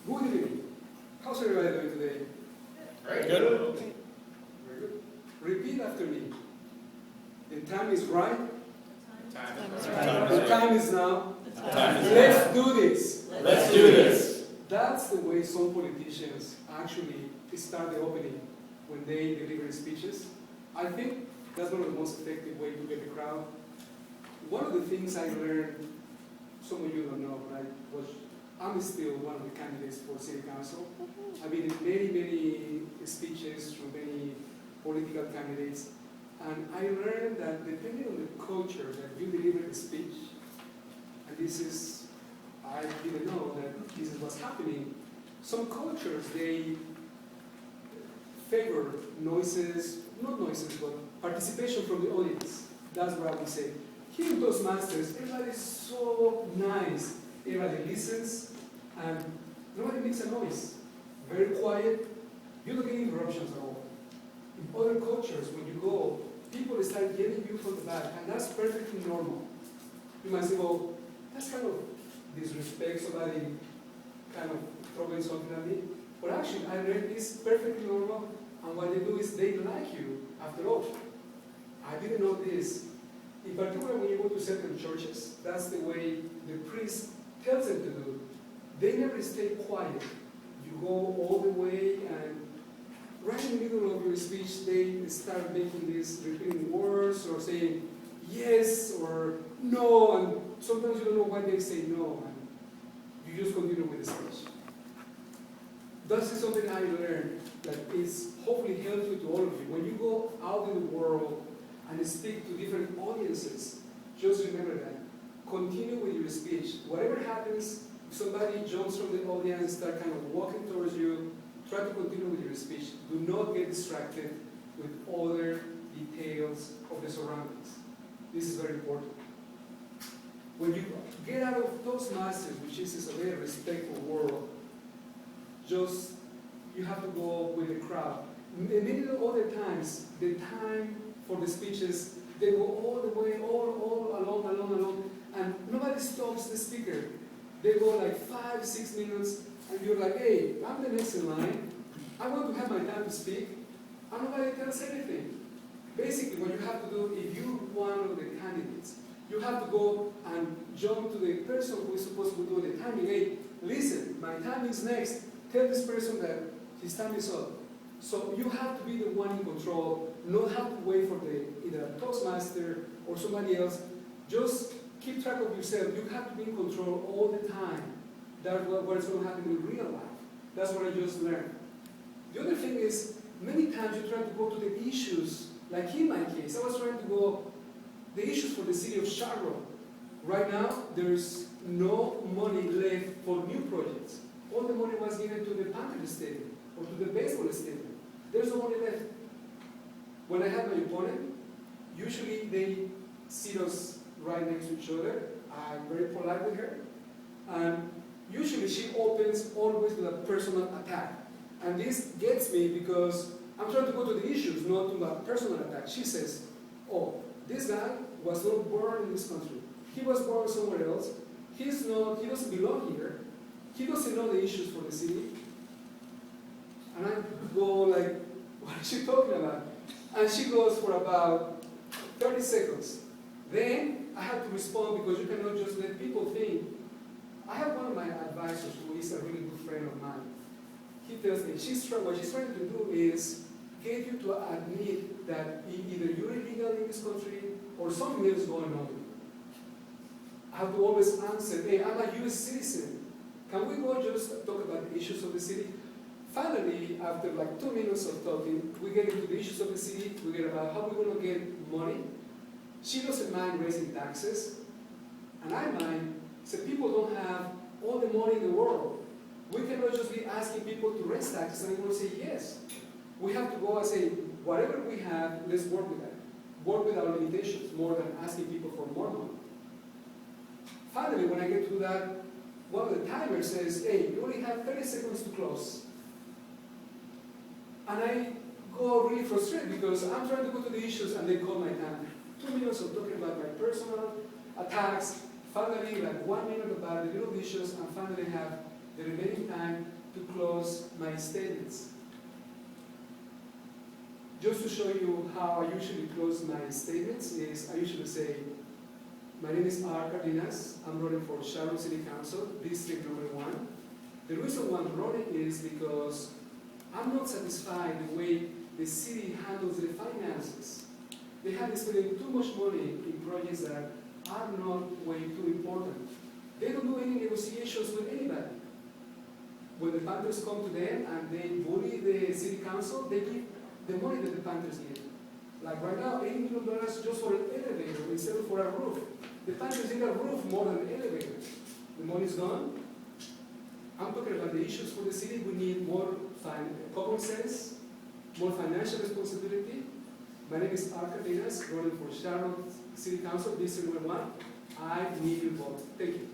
Good evening. How's everybody doing today? Very good. Very good. Repeat after me. The time is right. The time is now. Let's do this. Let's do this. That's the way some politicians actually start the opening when they deliver speeches. I think that's one of the most effective ways to get the crowd. One of the things I learned, some of you don't know, but I'm still one of the candidates for city council. I've been in many speeches from many political candidates, and I learned that depending on the culture that you deliver the speech, and this is, I didn't know that this is what's happening, some cultures, they favor noises, not noises, but participation from the audience. That's what I would say. Here in Toastmasters, everybody is so nice. Everybody listens, and nobody makes a noise. Very quiet. You don't get interruptions at all. In other cultures, when you go, people start yelling you from the back, and that's perfectly normal. You might say, well, that's kind of disrespect, somebody kind of throwing something at me. But actually, I learned it's perfectly normal, and what they do is they like you, after all. I didn't know this. In particular, when you go to certain churches, that's the way the priest tells them to do. They never stay quiet. You go all the way, and right in the middle of your speech, they start making these repeating words or saying yes or no, and sometimes you don't know why they say no, and you just continue with the speech. This is something I learned that is hopefully helpful to all of you. When you go out in the world and speak to different audiences, just remember that. Continue with your speech. Whatever happens, if somebody jumps from the audience, start kind of walking towards you, try to continue with your speech. Do not get distracted with other details of the surroundings. This is very important. When you get out of Toastmasters, which is a very respectful world, just, you have to go with the crowd. Many other times, the time for the speeches, they go all the way, all along, and nobody stops the speaker. They go like 5-6 minutes, and you're like, hey, I'm the next in line. I want to have my time to speak, and nobody tells anything. Basically, what you have to do, if you're one of the candidates, you have to go and jump to the person who is supposed to do the timing. Hey, listen, my time is next. Tell this person that his time is up. So you have to be the one in control, not have to wait for either a Toastmaster or somebody else. Just keep track of yourself. You have to be in control all the time. That's what is going to happen in real life. That's what I just learned. The other thing is, many times you try to go to the issues. Like in my case, I was trying to go the issues for the city of Charlotte. Right now, there's no money left for new projects. All the money was given to the Panther Stadium or to the baseball stadium. There's no money left. When I have my opponent, usually they sit us right next to each other. I'm very polite with her. And usually she opens always with a personal attack. And this gets me because I'm trying to go to the issues, not to a personal attack. She says, oh, this guy was not born in this country. He was born somewhere else. He doesn't belong here. He doesn't know the issues for the city. And I go like, what is she talking about? And she goes for about 30 seconds. Then I have to respond because you cannot just let people think. I have one of my advisors who is a really good friend of mine. He tells me, what she's trying to do is get you to admit that either you're illegal in this country or something else is going on. I have to always answer, hey, I'm a US citizen. Can we go just talk about the issues of the city? Finally, after like 2 minutes of talking, we get into the issues of the city. We get about how we're going to get money. She doesn't mind raising taxes. And I mind, so people don't have all the money in the world. We cannot just be asking people to raise taxes and they will say yes. We have to go and say, whatever we have, let's work with that. Work with our limitations more than asking people for more money. Finally, when I get to that, one of the timers says, hey, you only have 30 seconds to close. And I go really frustrated because I'm trying to go to the issues and they call my time. 2 minutes of talking about my personal attacks, finally like 1 minute about the little issues, and finally have the remaining time to close my statements. Just to show you how I usually close my statements is I usually say, my name is R. Cardenas. I'm running for Charlotte City Council, District number 1. The reason why I'm running is because I'm not satisfied the way the city handles the finances. They have spending too much money in projects that are not way too important. They don't do any negotiations with anybody. When the Panthers come to them and they bully the city council, they give the money that the Panthers need. Like right now, $80 million just for an elevator instead of for a roof. The Panthers need a roof more than an elevator. The money's gone. I'm talking about the issues for the city. We need more common sense, more financial responsibility. My name is R. Cardenas, running for Charlotte City Council, District 1. I need your vote. Thank you.